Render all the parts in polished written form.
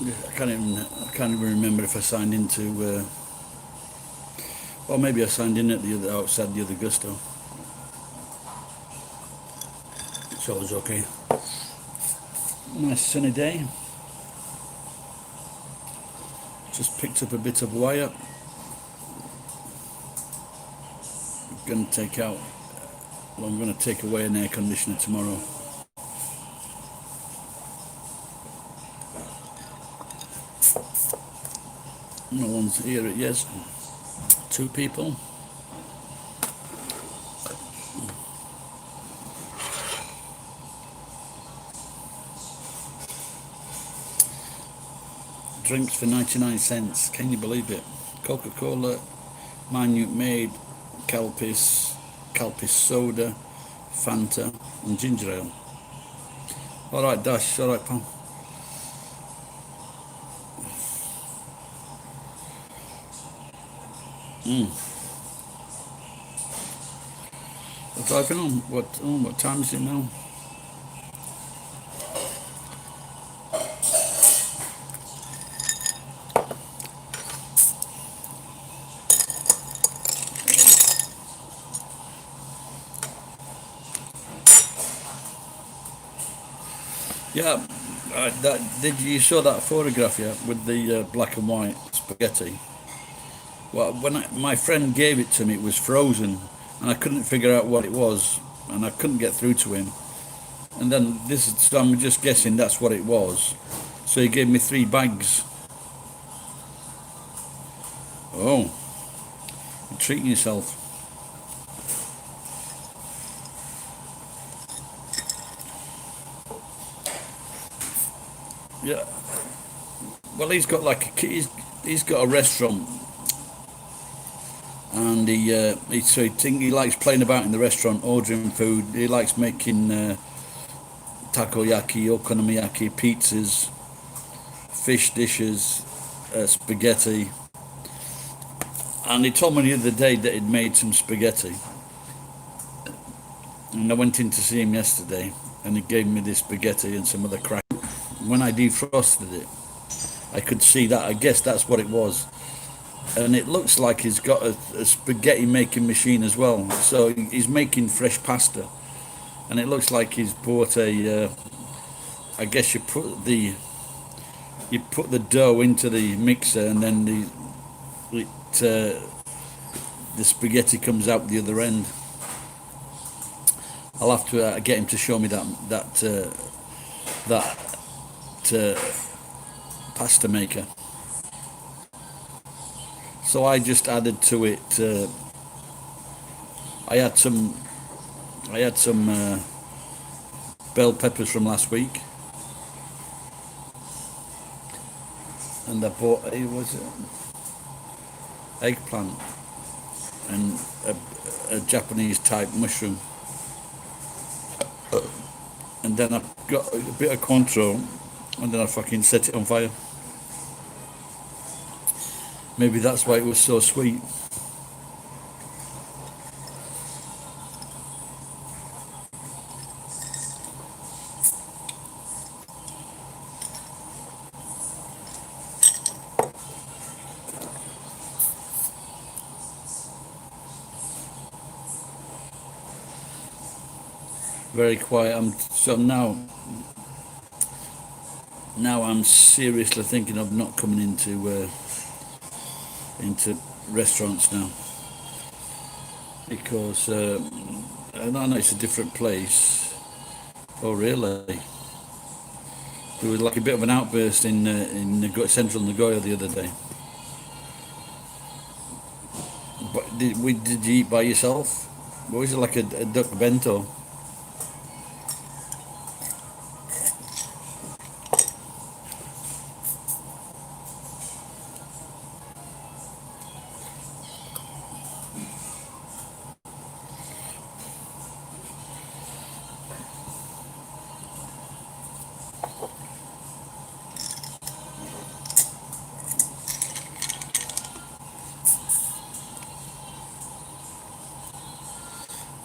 I can't even remember if I signed into. Or maybe I signed in at the other outside the other Gusto, so it was okay. Nice sunny day. Just picked up a bit of wire. Going to take out. Well, I'm going to take away an air conditioner tomorrow. No one's here yet. Two people. Drinks for 99 cents. Can you believe it? Coca-Cola, Minute Maid, Calpis soda, Fanta, and ginger ale. All right, Dash. All right, pal. We're driving on. What time is it now? Yeah, did you saw that photograph? Yeah, with the black and white spaghetti. Well, when my friend gave it to me, it was frozen, and I couldn't figure out what it was, and I couldn't get through to him. And then so I'm just guessing that's what it was. So he gave me 3 bags. Oh, you're treating yourself. Yeah. Well, he's got a restaurant, and he likes playing about in the restaurant, ordering food. He likes making takoyaki, okonomiyaki, pizzas, fish dishes, spaghetti. And he told me the other day that he'd made some spaghetti. And I went in to see him yesterday, and he gave me this spaghetti and some other crap. When I defrosted it, I could see that. I guess that's what it was. And it looks like he's got a spaghetti making machine as well. So he's making fresh pasta, and it looks like he's bought a. I guess you put the dough into the mixer, and then the spaghetti comes out the other end. I'll have to get him to show me that pasta maker. So I just added to it. I had some. I had some bell peppers from last week, and I bought eggplant and a Japanese type mushroom, and then I got a bit of Cointreau, and then I fucking set it on fire. Maybe that's why it was so sweet. Very quiet. Now I'm seriously thinking of not coming into restaurants now, because I know it's a different place. Oh really? There was like a bit of an outburst in central Nagoya the other day. But did you eat by yourself? What was it, like a duck bento?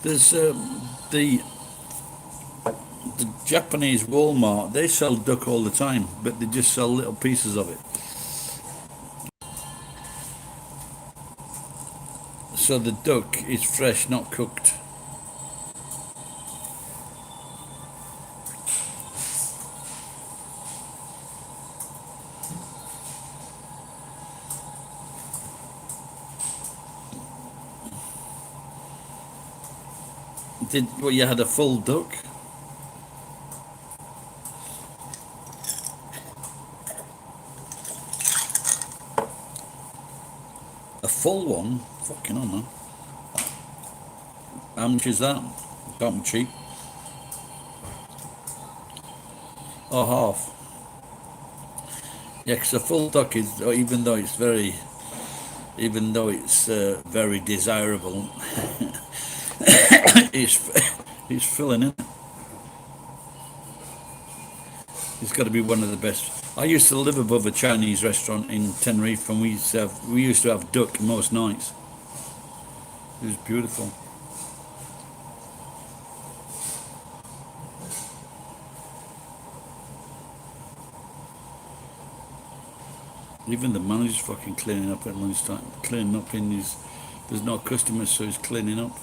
There's the the Japanese Walmart, they sell duck all the time, but they just sell little pieces of it. So the duck is fresh, not cooked. Well, you had a full duck? A full one? Fucking hell, man. How much is that? Can't be cheap. Or half. Yeah, because a full duck is, even though it's very desirable, it's filling in. It's got to be one of the best. I used to live above a Chinese restaurant in Tenerife, and we used to have duck most nights. It was beautiful. Even the manager's fucking cleaning up at lunchtime. Cleaning up in his... There's no customers, so he's cleaning up.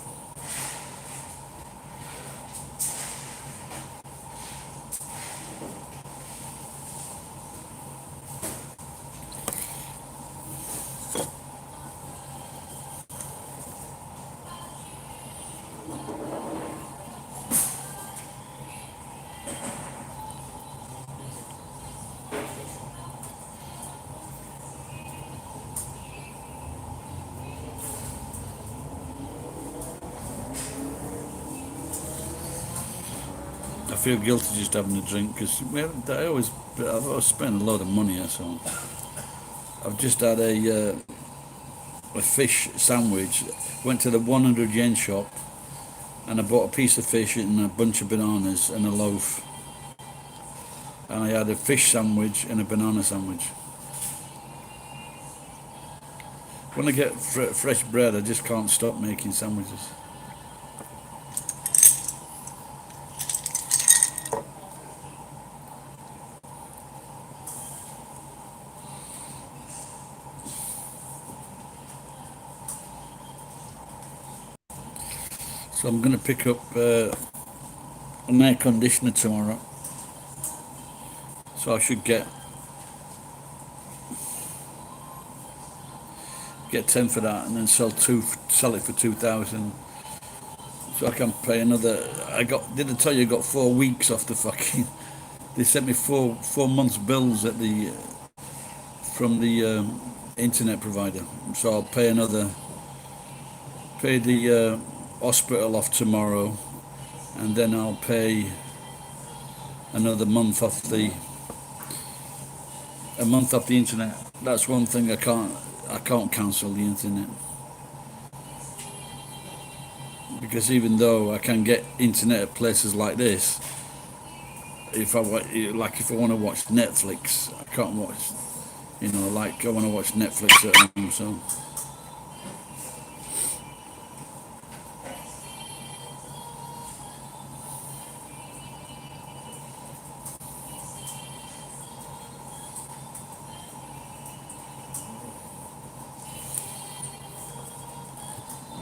I feel guilty just having a drink because I've always spent a lot of money. So I've just had a fish sandwich. Went to the 100 yen shop and I bought a piece of fish and a bunch of bananas and a loaf. And I had a fish sandwich and a banana sandwich. When I get fresh bread, I just can't stop making sandwiches. So I'm going to pick up an air conditioner tomorrow. So I should get 10 for that, and then sell it for 2,000. So I can pay another. Did I tell you I got 4 weeks off the fucking? They sent me four months bills from the internet provider. So I'll pay the hospital off tomorrow, and then I'll pay another month off the internet. That's one thing I can't cancel the internet, because even though I can get internet at places like this, if I want to watch Netflix, I can't watch. I want to watch Netflix at home. So.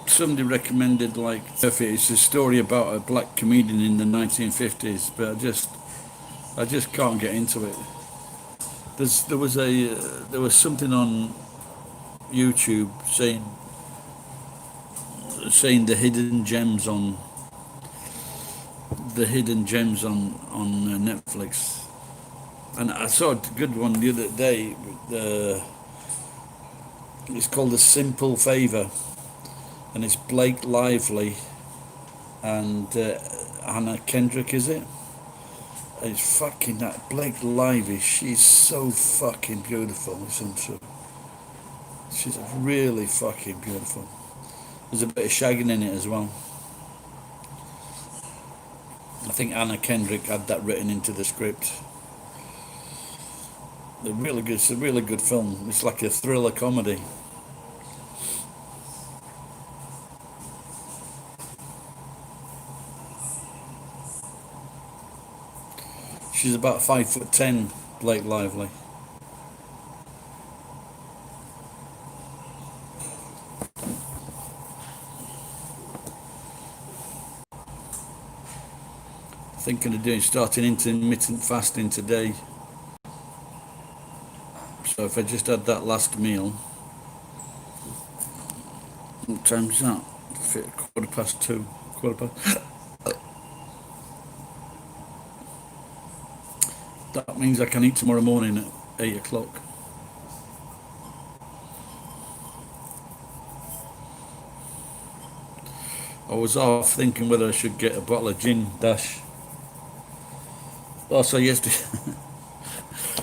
Somebody recommended it's a story about a black comedian in the 1950s, but I just can't get into it. There was something on YouTube saying the hidden gems on Netflix, and I saw a good one the other day. It's called A Simple Favor. And it's Blake Lively and Anna Kendrick, is it? It's fucking that Blake Lively. She's so fucking beautiful, isn't she? She's really fucking beautiful. There's a bit of shagging in it as well. I think Anna Kendrick had that written into the script. It's a really good film. It's like a thriller comedy. She's about 5'10", Blake Lively. Thinking of starting intermittent fasting today. So if I just had that last meal, what time is that? 2:15. Quarter past. That means I can eat tomorrow morning at 8 o'clock. I was off thinking whether I should get a bottle of gin dash. Also yesterday,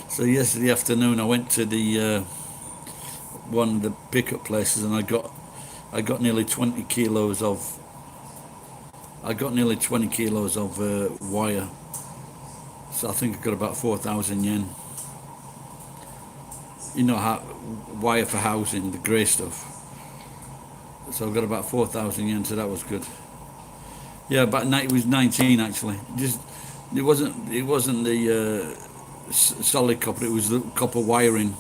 so yesterday afternoon I went to the one of the pickup places and I got nearly 20 kilos of wire. So I think I got about 4,000 yen. You know, wire for housing, the grey stuff. So I got about 4,000 yen, so that was good. Yeah, it was 19 actually. It wasn't the solid copper. It was the copper wiring.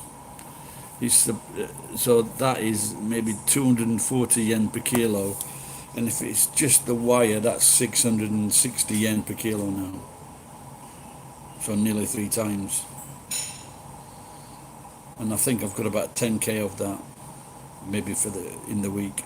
So that is maybe 240 yen per kilo, and if it's just the wire, that's 660 yen per kilo now. So nearly 3 times. And I think I've got about 10k of that, maybe in the week.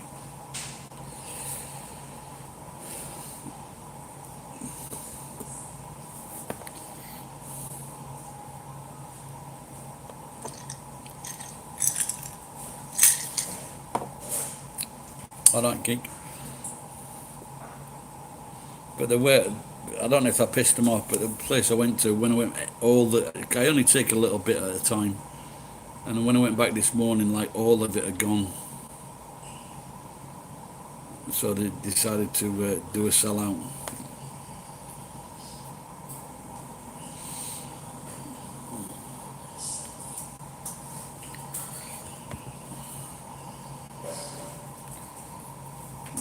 I like geek. But I don't know if I pissed them off, but the place I went to, when I went, I only take a little bit at a time. And when I went back this morning, like all of it had gone. So they decided to do a sellout.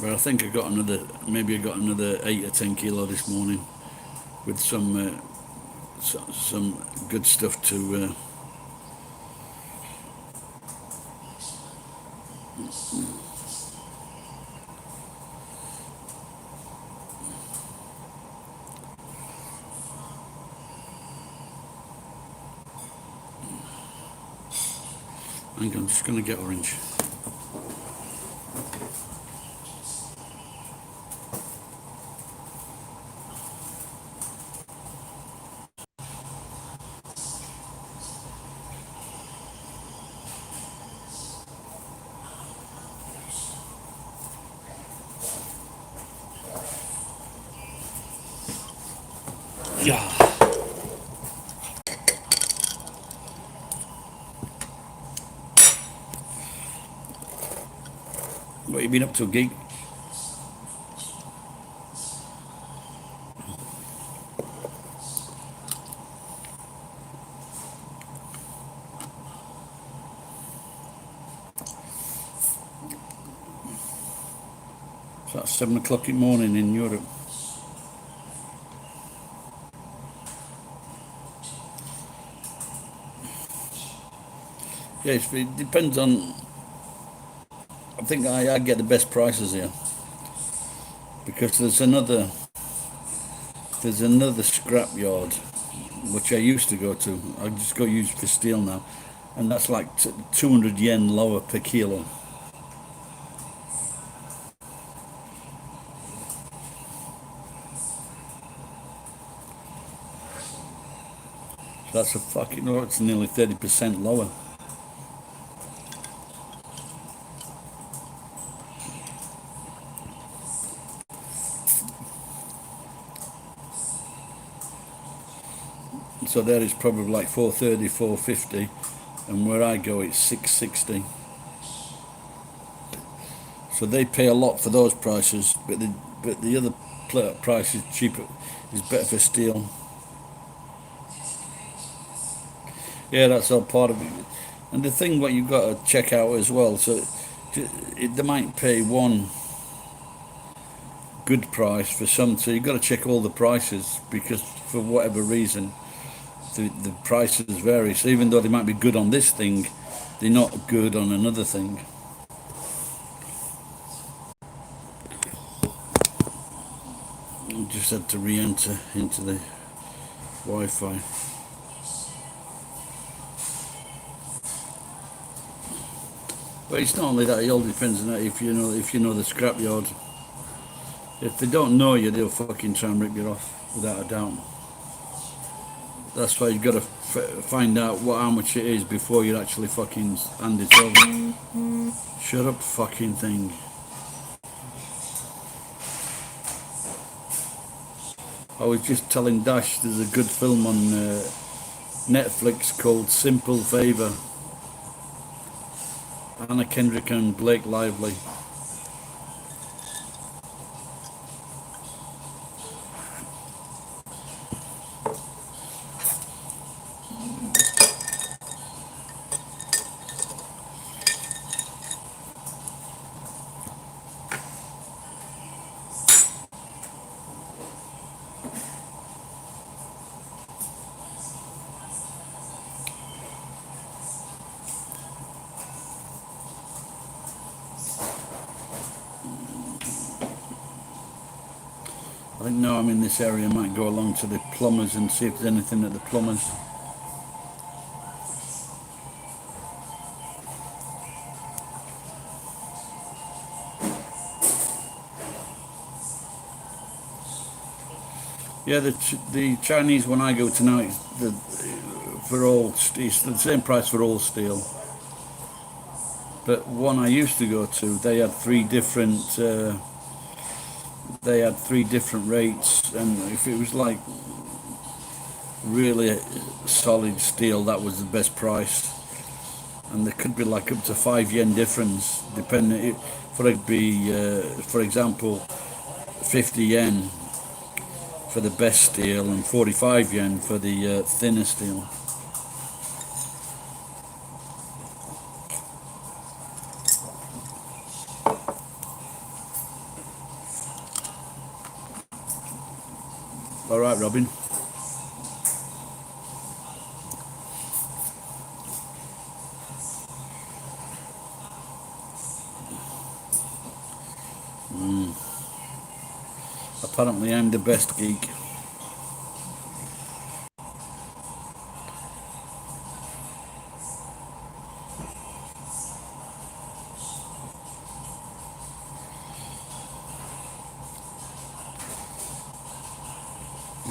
But I think maybe I got another 8 or 10 kilo this morning with some good stuff to. I think I'm just going to get orange. Yeah. What have you been up to, Geek? So that's 7 o'clock in the morning in Europe. Yeah, it depends on. I think I get the best prices here because there's another scrapyard which I used to go to. I just got used for steel now, and that's like 200 yen lower per kilo. So that's it's nearly 30% lower. So there is probably like 430, 450, and where I go it's 660. So they pay a lot for those prices, but the other price is cheaper, is better for steel. Yeah, that's all part of it. And the thing what you've got to check out as well, so they might pay one good price for some, so you've got to check all the prices because for whatever reason the prices vary. So even though they might be good on this thing, they're not good on another thing. I just had to re-enter into the Wi-Fi. But it's not only that; it all depends on that. If you know the scrapyard. If they don't know you, they'll fucking try and rip you off, without a doubt. That's why you've got to find out how much it is before you actually fucking hand it over. Shut up, fucking thing. I was just telling Dash there's a good film on Netflix called Simple Favor. Anna Kendrick and Blake Lively. I think now I'm in this area, I might go along to the plumbers and see if there's anything at the plumbers. Yeah, the Chinese one I go to now, it's the same price for all steel. But one I used to go to, they had three different rates, and if it was like really solid steel, that was the best price. And there could be like up to 5 yen difference, depending. For example, 50 yen for the best steel and 45 yen for the thinner steel. All right, Robin. Apparently I'm the best geek.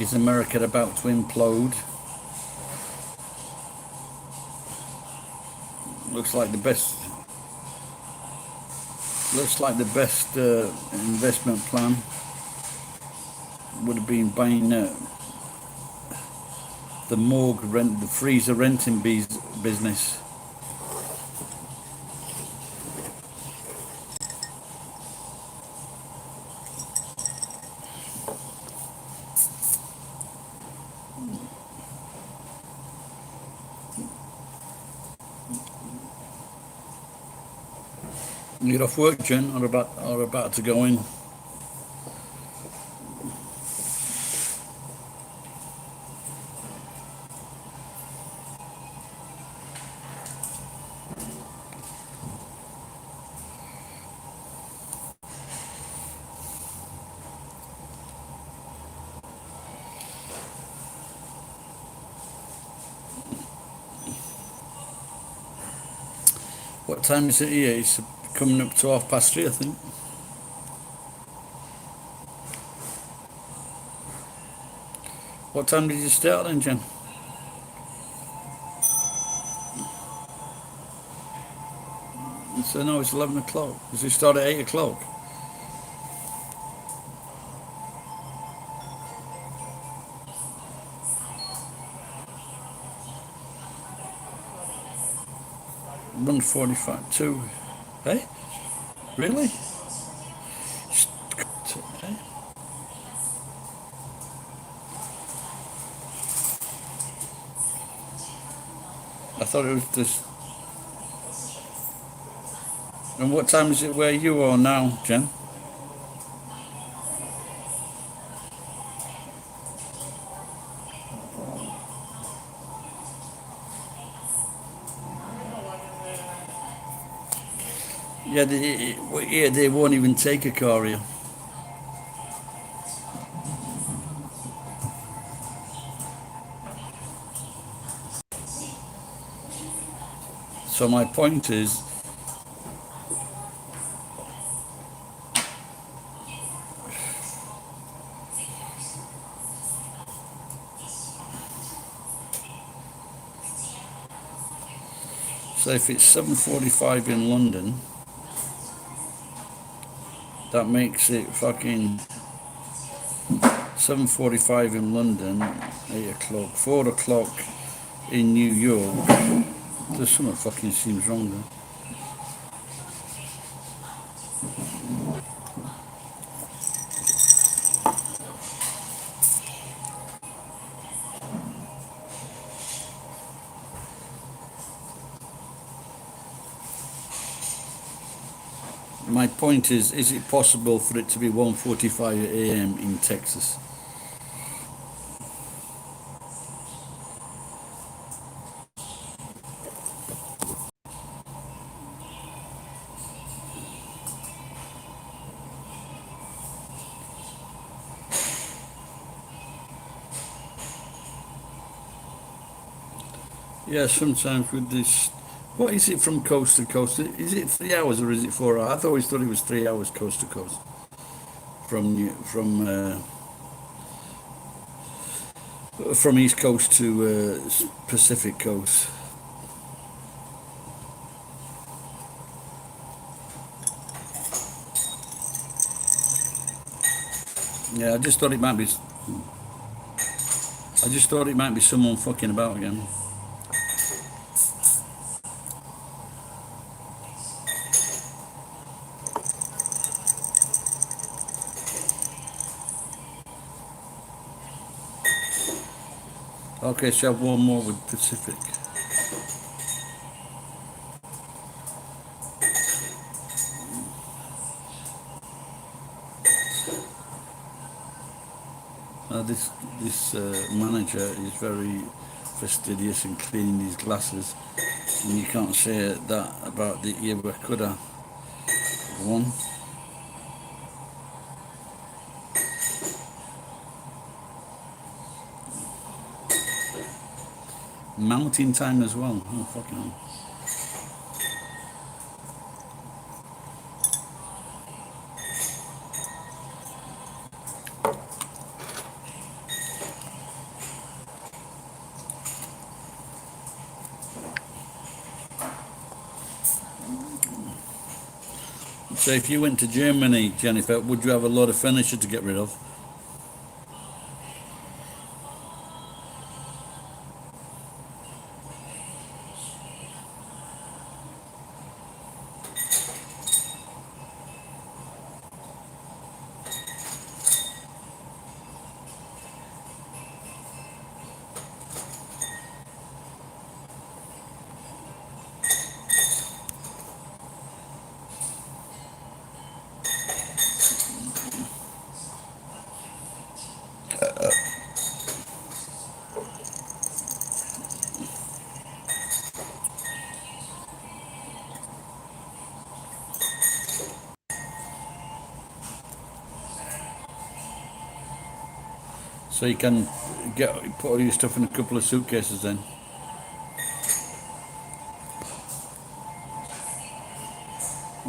Is America about to implode? Looks like the best investment plan would have been buying the the freezer renting business. You're off work, Jen, or about to go in? What time is it here? It's coming up to 3:30, I think. What time did you start then, Jen? So no, it's 11 o'clock. Does it start at 8 o'clock? Run 45, hey? Really? I thought it was just. And what time is it where you are now, Jen? Yeah, they won't even take a car here. So my point is, so if it's 7:45 in London, that makes it fucking 7:45 in London, 8 o'clock, 4 o'clock in New York. There's something fucking seems wrong there. My point is it possible for it to be 1:45 a.m. in Texas? Yeah, sometimes with this, what is it from coast to coast? Is it 3 hours or is it 4 hours? I've always thought it was 3 hours coast to coast from East Coast to Pacific Coast. Yeah, I just thought it might be. I just thought it might be someone fucking about again. Okay, so I have one more with Pacific. This manager is very fastidious in cleaning his glasses, and you can't say that about the Iwakura one. Mountain time as well. Oh fucking hell. So if you went to Germany, Jennifer, would you have a lot of furniture to get rid of? So you can put all your stuff in a couple of suitcases then.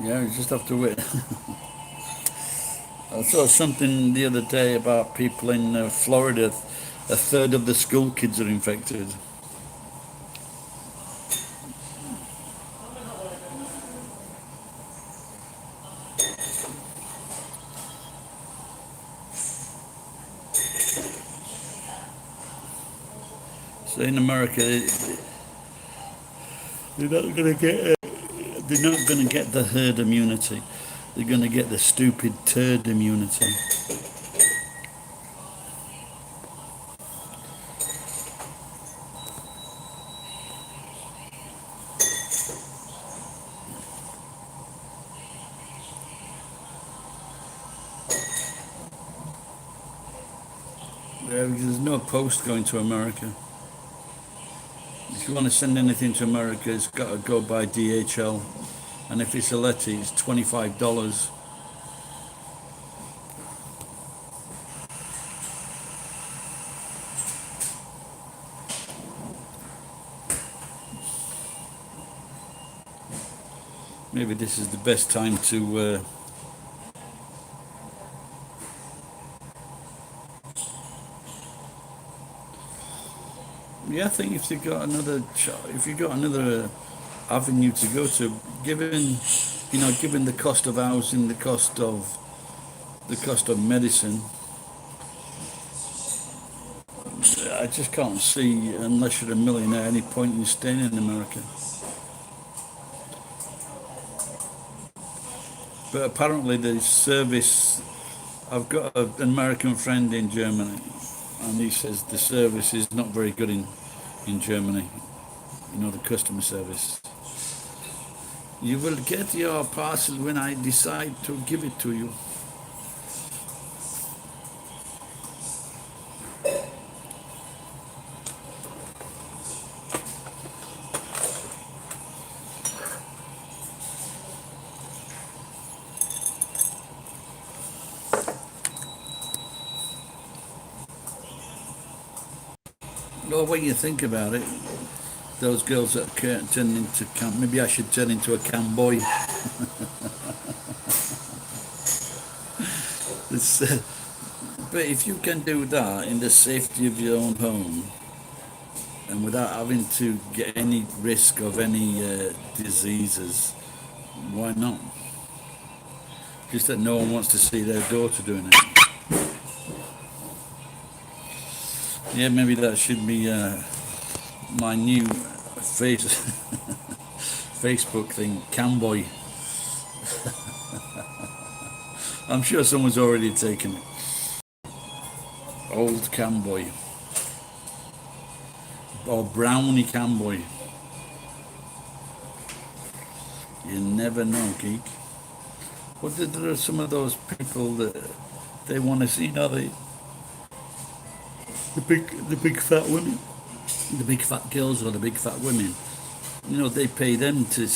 Yeah, you just have to wait. I saw something the other day about people in Florida. A third of the school kids are infected. So in America, they're not going to get. They're not going to get the herd immunity. They're going to get the stupid turd immunity. There's no post going to America. If you want to send anything to America, it's got to go by DHL. and if it's a Letty, it's $25. Maybe this is the best time to yeah, I think if you got another avenue to go to, given the cost of housing, the cost of medicine, I just can't see, unless you're a millionaire, any point in staying in America. But apparently the service, I've got an American friend in Germany, and he says the service is not very good in Germany. The customer service. You will get your parcel when I decide to give it to you. Well, when you think about it, those girls that turn into maybe I should turn into a cam boy. But if you can do that in the safety of your own home and without having to get any risk of any diseases, why not? Just that no one wants to see their daughter doing it. Yeah, maybe that should be my new Facebook thing, Camboy. I'm sure someone's already taken it. Old Camboy. Or Brownie Camboy. You never know, geek. But there are some of those people that they want to see, the big fat women, the big fat girls or the big fat women. They pay them to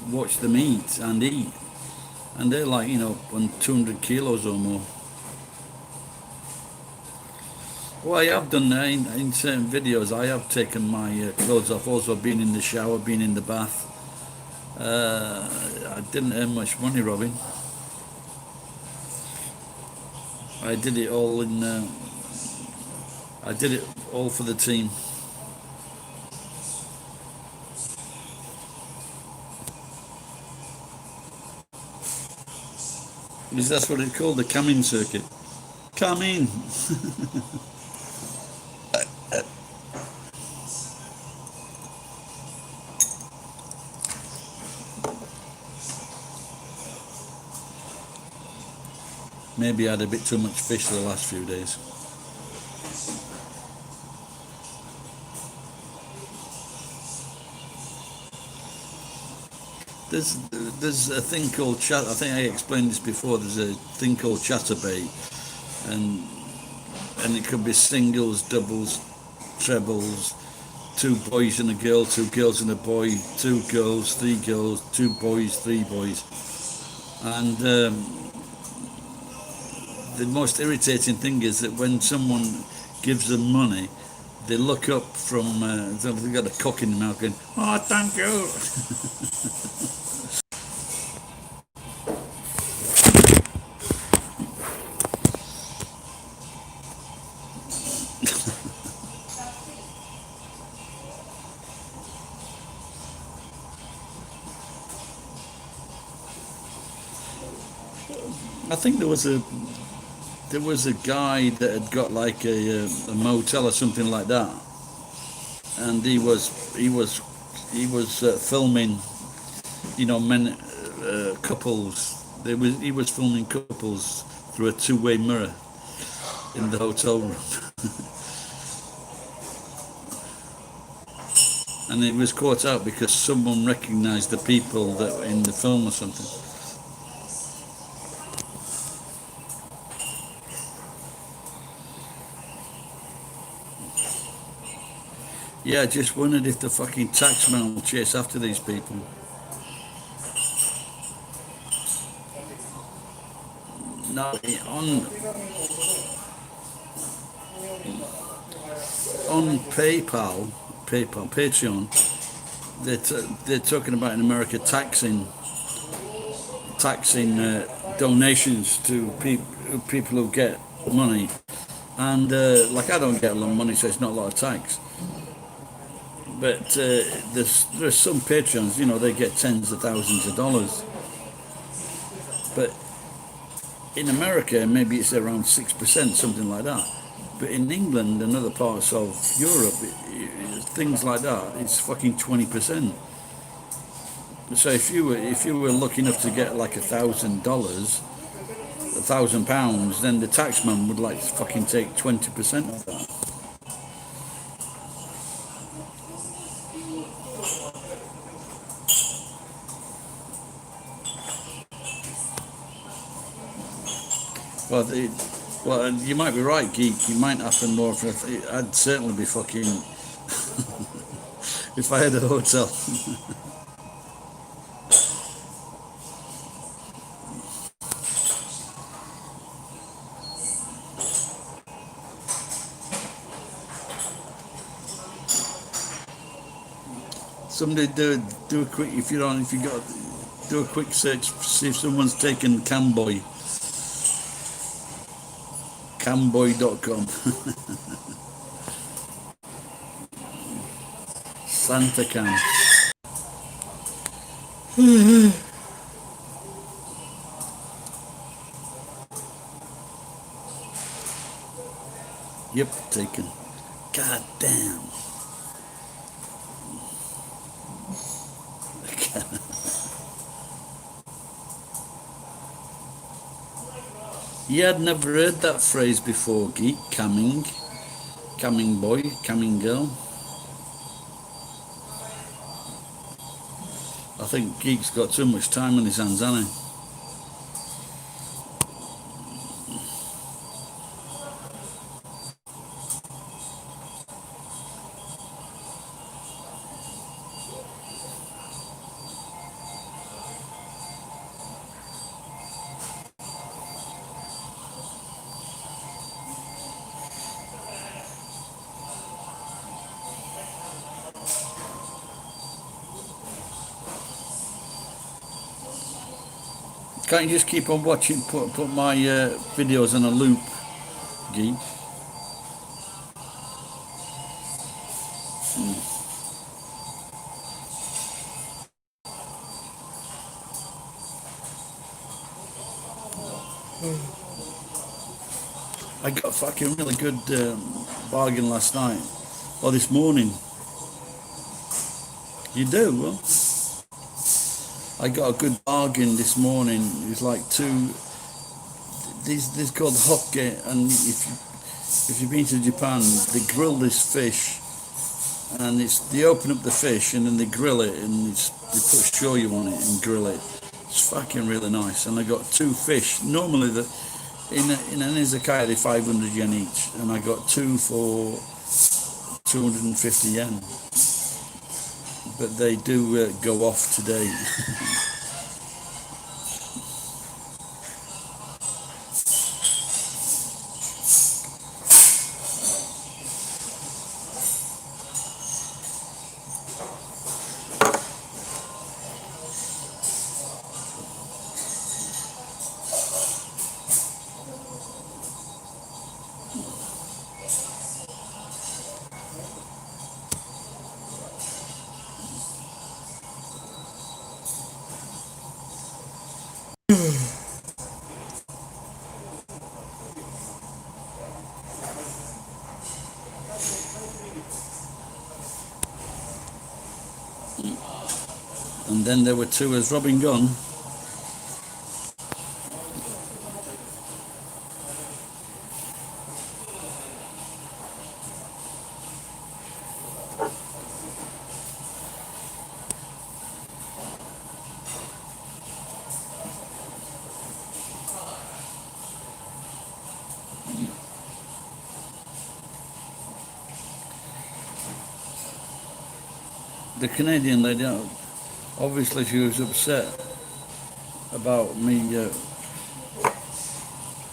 watch them eat, and they're like on 200 kilos or more. Well, I have done that in certain videos. I have taken my clothes off, also been in the shower, been in the bath. I didn't earn much money, Robin. I did it all I did it all for the team. Because that's what it's called, the come-in circuit. Come in. Maybe I had a bit too much fish the last few days. There's a thing called chat. I think I explained this before. There's a thing called chatterbait, and it could be singles, doubles, trebles, 2 boys and a girl, 2 girls and a boy, 2 girls, 3 girls, 2 boys, 3 boys, and the most irritating thing is that when someone gives them money, they look up from, they've got a cock in their mouth going, "Oh, thank you." I think there was a guy that had got like a motel or something like that, and he was filming, men, couples. He was filming couples through a 2-way mirror in the hotel room, and it was caught out because someone recognised the people that were in the film or something. Yeah, I just wondered if the fucking taxman will chase after these people. now on Patreon, they're talking about in America taxing donations to people who get money, and like I don't get a lot of money, so it's not a lot of tax. But there's some Patreons, you know, they get tens of thousands of dollars. But in America, maybe it's around 6%, something like that. But in England and other parts of Europe, things like that, it's fucking 20%. So if you were lucky enough to get like $1,000, £1,000, then the taxman would like to fucking take 20% of that. Well, you might be right, Geek. It might happen more. I'd certainly be fucking if I had a hotel. Somebody do a quick if you got do a quick search, see if someone's taken Camboy. Camboy.com. Santa Cam. Yep, taken. God damn. You had never heard that phrase before, Geek. Camming boy, camming girl. I think Geek's got too much time on his hands, hasn't he? Can't you just keep on watching, put my videos on a loop, Geek? I got a fucking really good bargain last night, or this morning. You do? Well, I got a good bargain this morning. It's like these called hokke, and if you've been to Japan, they grill this fish, and they open up the fish and then they grill it, and they put shoyu on it and grill it. It's fucking really nice. And I got two fish. Normally in an izakaya they're 500 yen each, and I got two for 250 yen. But they do go off today. And then there were two as Robin Gunn. The Canadian lady, obviously she was upset about me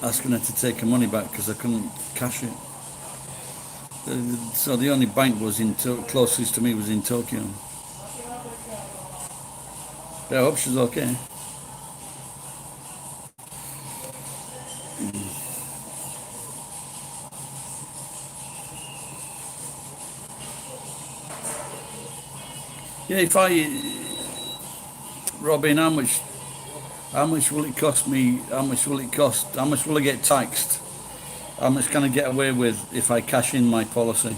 asking her to take her money back because I couldn't cash it. So the only bank was closest to me was in Tokyo. Yeah, I hope she's okay. Yeah, if Robin, how much will it cost me? How much will it cost? How much will I get taxed? How much can I get away with if I cash in my policy?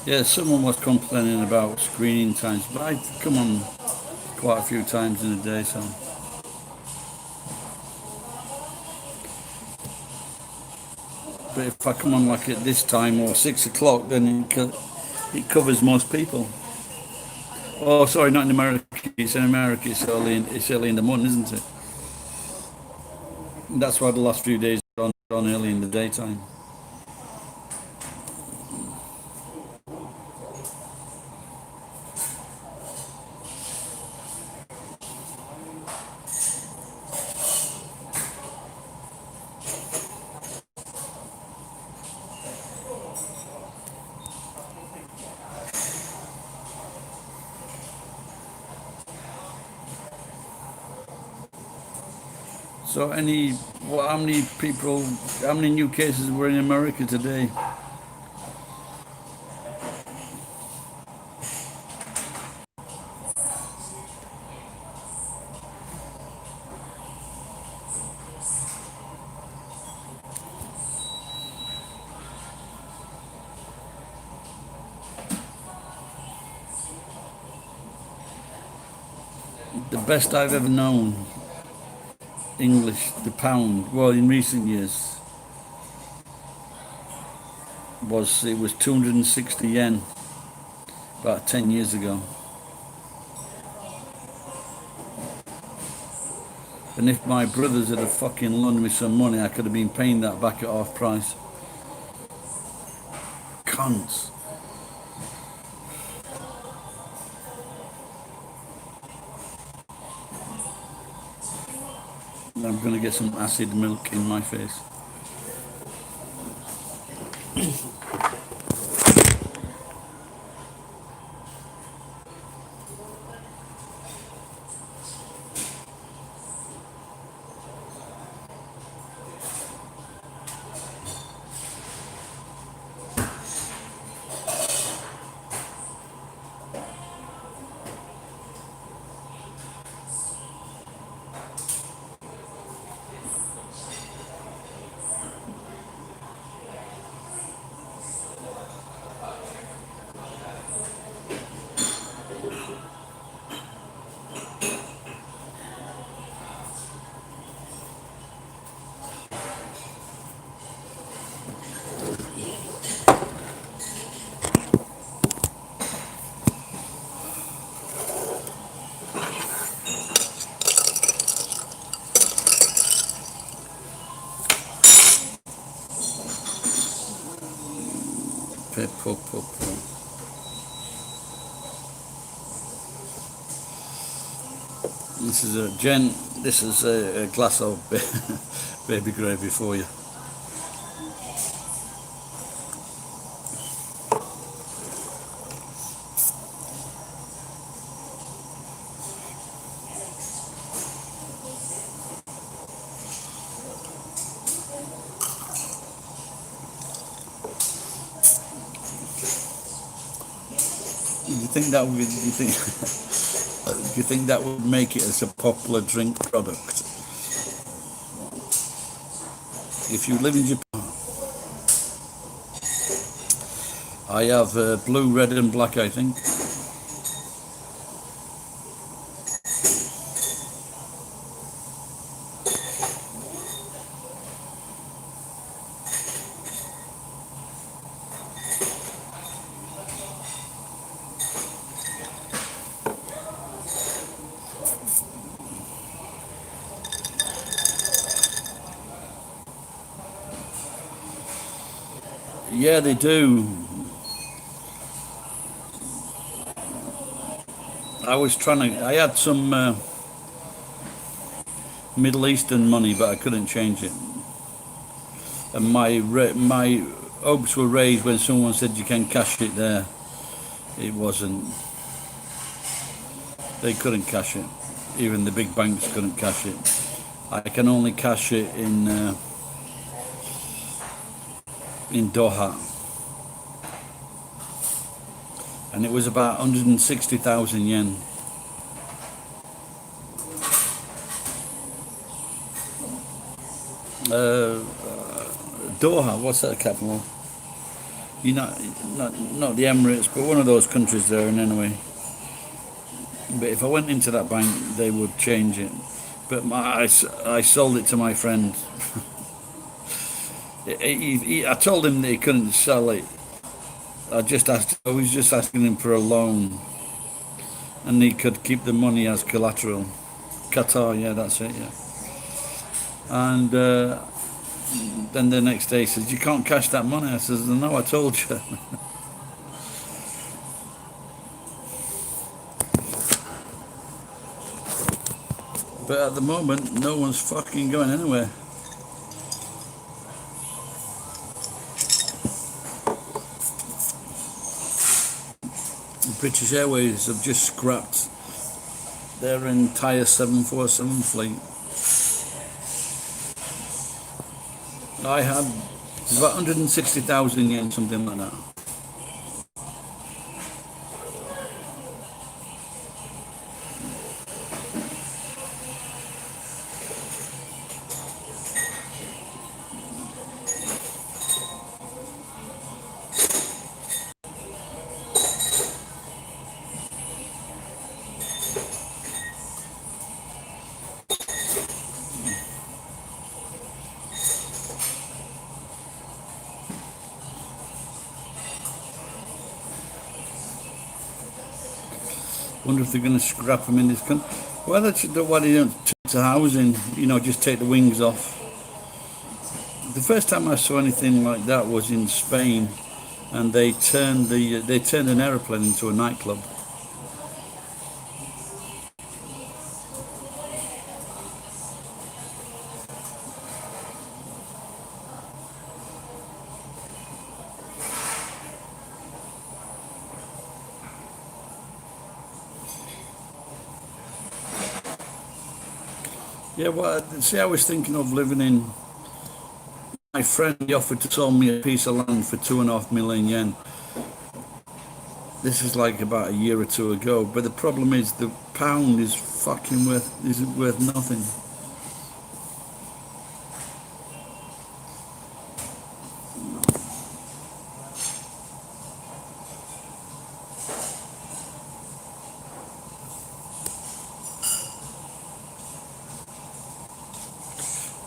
Yeah, someone was complaining about screening times, but I come on quite a few times in a day, so. But if I come on like at this time or 6 o'clock, then it covers most people. Oh, sorry, not in America. It's in America. It's early in the morning, isn't it? That's why the last few days are on early in the daytime. So, how many new cases were in America today? The best I've ever known, English, the pound, well, in recent years, it was 260 yen about 10 years ago. And if my brothers had fucking loaned me some money, I could have been paying that back at half price. Cunts. I'm going to get some acid milk in my face. Pip, pop, pop, pop. This is a This is a glass of baby gravy for you. You think that would? You think? Do you think that would make it as a popular drink product? If you live in Japan, I have blue, red, and black. I think. Yeah, they do. I was trying to. I had some Middle Eastern money, but I couldn't change it. And my hopes were raised when someone said you can cash it there. It wasn't. They couldn't cash it. Even the big banks couldn't cash it. I can only cash it in Doha, and it was about 160,000 yen. Uh, Doha, what's that capital? You know, not the Emirates, but one of those countries there. And anyway, but if I went into that bank, they would change it. But I sold it to my friend. I told him that he couldn't sell it. I was just asking him for a loan, and he could keep the money as collateral. Qatar, yeah, that's it, yeah. And then the next day he says, "You can't cash that money." I says, "No, I told you." But at the moment, no one's fucking going anywhere. British Airways have just scrapped their entire 747 fleet. I had about 160,000 yen, something like that. Wonder if they're going to scrap them in this country. Well, that's why they don't take to housing. You know, just take the wings off. The first time I saw anything like that was in Spain, and they turned an aeroplane into a nightclub. Yeah, well, see, I was thinking of living in. My friend offered to sell me a piece of land for 2.5 million yen. This is like about a year or two ago, but the problem is the pound is isn't worth nothing.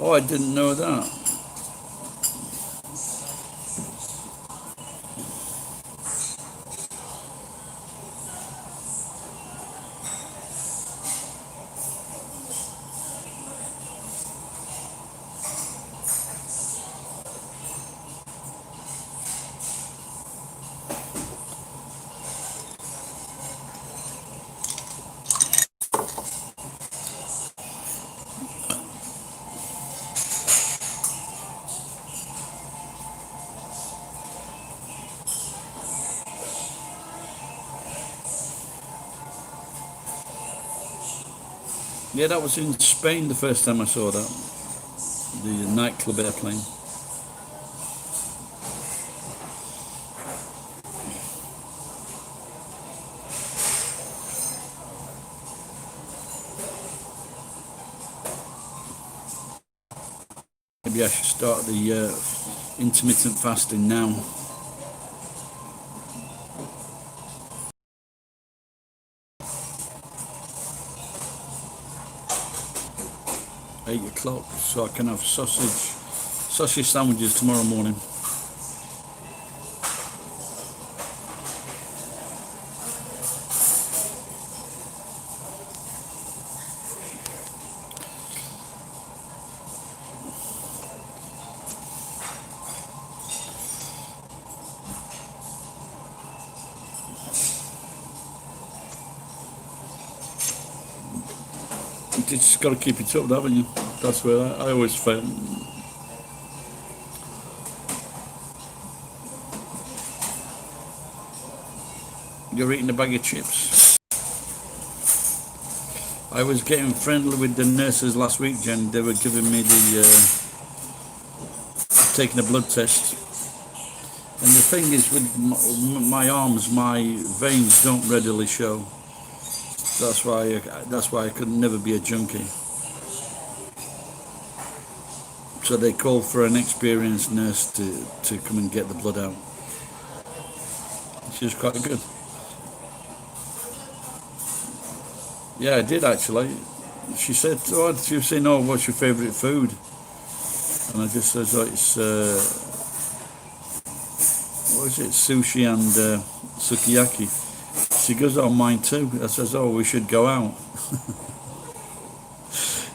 Oh, I didn't know that. Yeah, that was in Spain the first time I saw that. The nightclub airplane. Maybe I should start the intermittent fasting now. £8 so I can have sausage sandwiches tomorrow morning. You just got to keep it up, haven't you? That's where I always fail. You're eating a bag of chips. I was getting friendly with the nurses last week, Jen. They were giving me taking a blood test. And the thing is, with my arms, my veins don't readily show. That's why I could never be a junkie. So they called for an experienced nurse to come and get the blood out. She was quite good. Yeah, I did actually. She said, she was saying, "Oh, what's your favourite food?" And I just said, "Oh, it's what is it? Sushi and sukiyaki." She goes, "Oh, mine too." I says, "Oh, we should go out."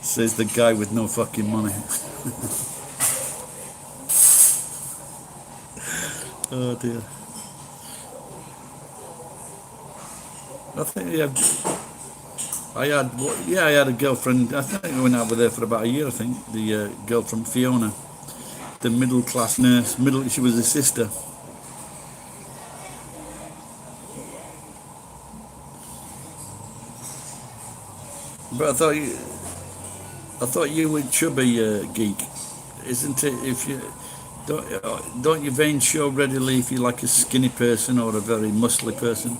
Says the guy with no fucking money. Oh dear. I think I had a girlfriend. I think I went out with her for about a year. I think the girl from Fiona, the middle class nurse. She was a sister. But I thought you were chubby geek, isn't it? If you don't your veins show readily if you're like a skinny person or a very muscly person.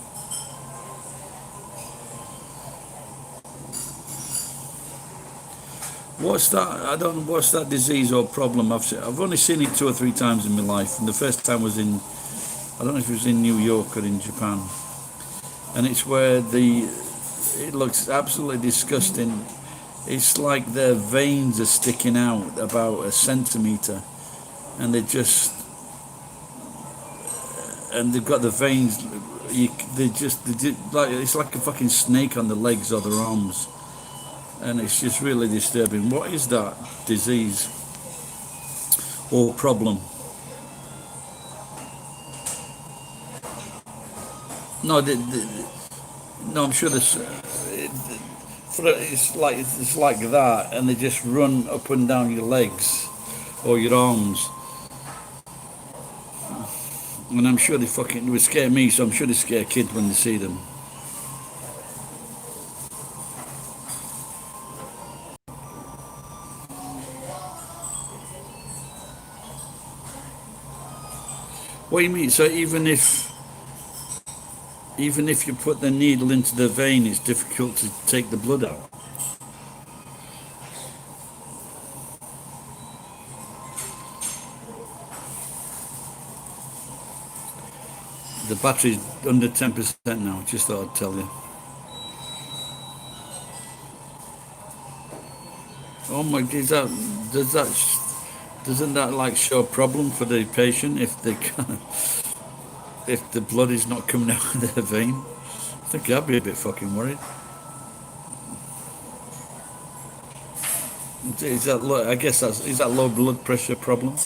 What's that? I don't know. What's that disease or problem? I've only seen it 2 or 3 times in my life, and the first time was in, I don't know if it was in New York or in Japan, and it's where it looks absolutely disgusting. It's like their veins are sticking out about a centimetre, and they've got the veins. Like it's like a fucking snake on the legs or their arms. And it's just really disturbing. What is that disease or problem? No, no, I'm sure it's like that, and they just run up and down your legs or your arms, and I'm sure they would scare me. So I'm sure they scare kids when they see them. What do you mean? So even if you put the needle into the vein, it's difficult to take the blood out. The battery's under 10% now. Just thought I'd tell you. Oh my! Doesn't that like show a problem for the patient if if the blood is not coming out of their vein? I think I'd be a bit fucking worried. Is that low? I guess is that low blood pressure problem?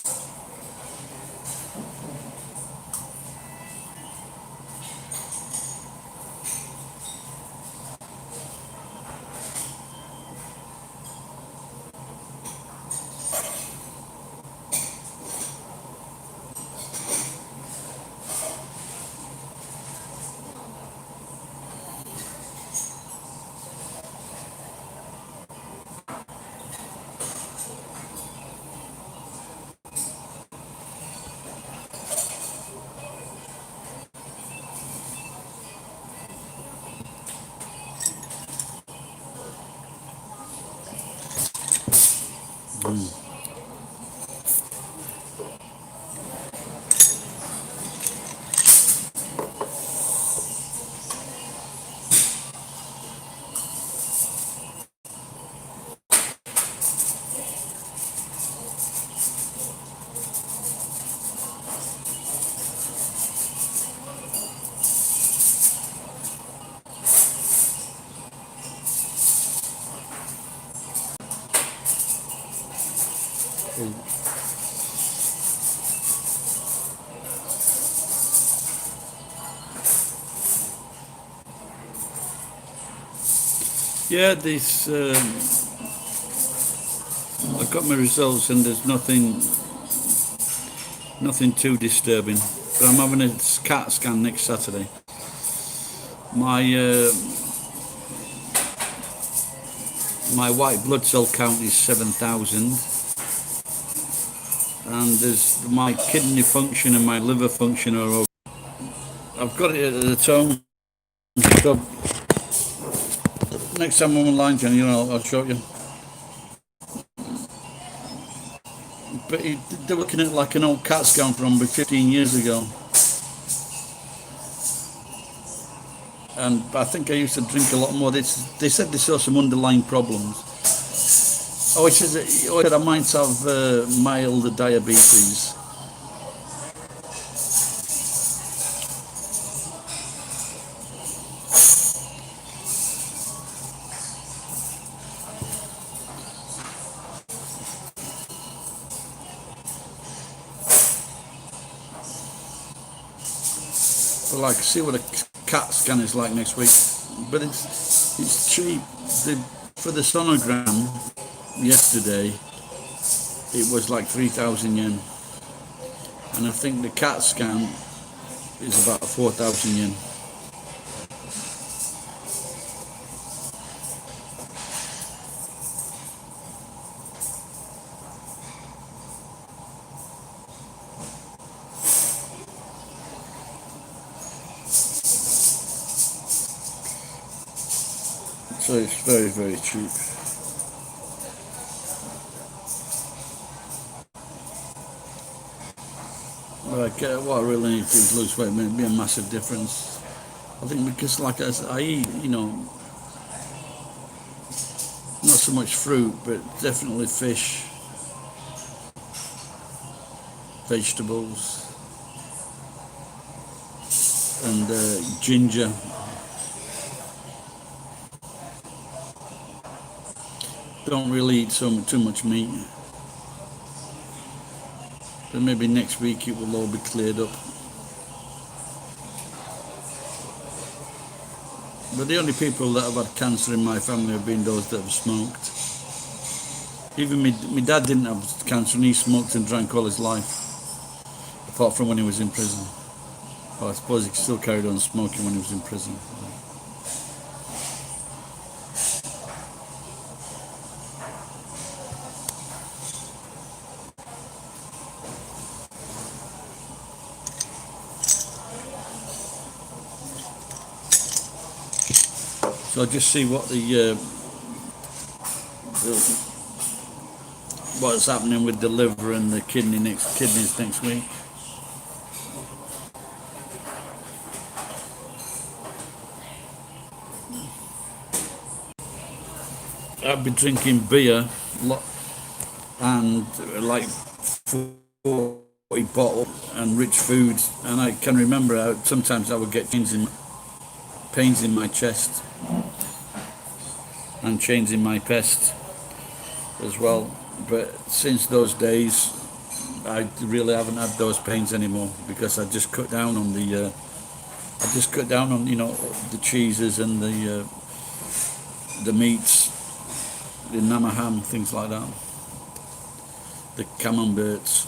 Yeah, this I got my results and there's nothing too disturbing. But I'm having a CAT scan next Saturday. My my white blood cell count is 7,000, and there's my kidney function and my liver function are okay. I've got it at the tone. So next time I'm online, Jenny, I'll show you. But they're looking at like an old CAT scan from 15 years ago. And I think I used to drink a lot more. They said they saw some underlying problems. Oh, it says that I might have mild diabetes. But like, see what a CAT scan is like next week. But it's cheap. For the sonogram yesterday, it was like 3,000 yen, and I think the CAT scan is about 4,000 yen. So it's very, very cheap. Like, what I really need to do is lose weight. It'd be a massive difference. I think because, like I eat, not so much fruit, but definitely fish, vegetables, and ginger. Don't really eat too much meat. But maybe next week it will all be cleared up. But the only people that have had cancer in my family have been those that have smoked. Even my dad didn't have cancer and he smoked and drank all his life, apart from when he was in prison. Well, I suppose he still carried on smoking when he was in prison. So I'll just see what what's happening with the liver and the kidneys next week. I've been drinking beer and like 40 bottles and rich foods, and I can remember how sometimes I would get pains in my chest and chains in my chest as well. But since those days, I really haven't had those pains anymore because I just cut down on the the cheeses and the meats, the nama ham, things like that, the camemberts.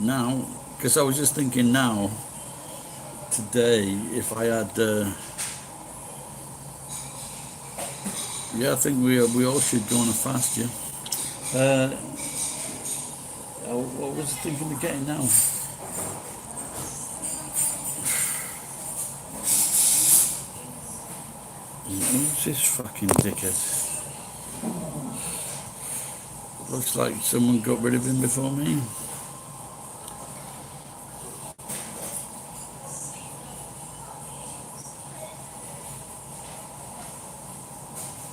Now, because I was just thinking now, today, if I had, yeah, I think we all should go on a fast, yeah. What was I thinking of getting now? Who's this fucking dickhead? Looks like someone got rid of him before me.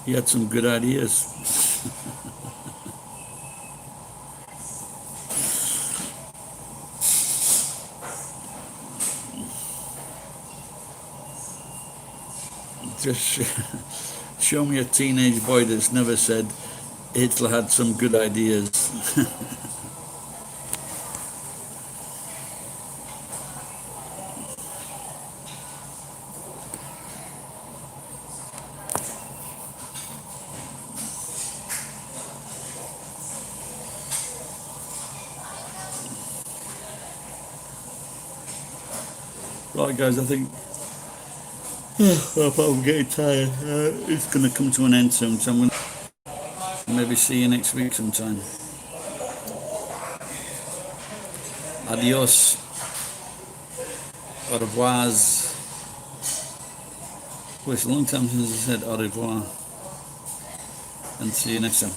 He had some good ideas. Just show me a teenage boy that's never said Hitler had some good ideas. Right, guys, I think I'm getting tired. It's going to come to an end soon, so I'm going to maybe see you next week sometime. Adios. Au revoir. Well, it's a long time since I said au revoir. And see you next time.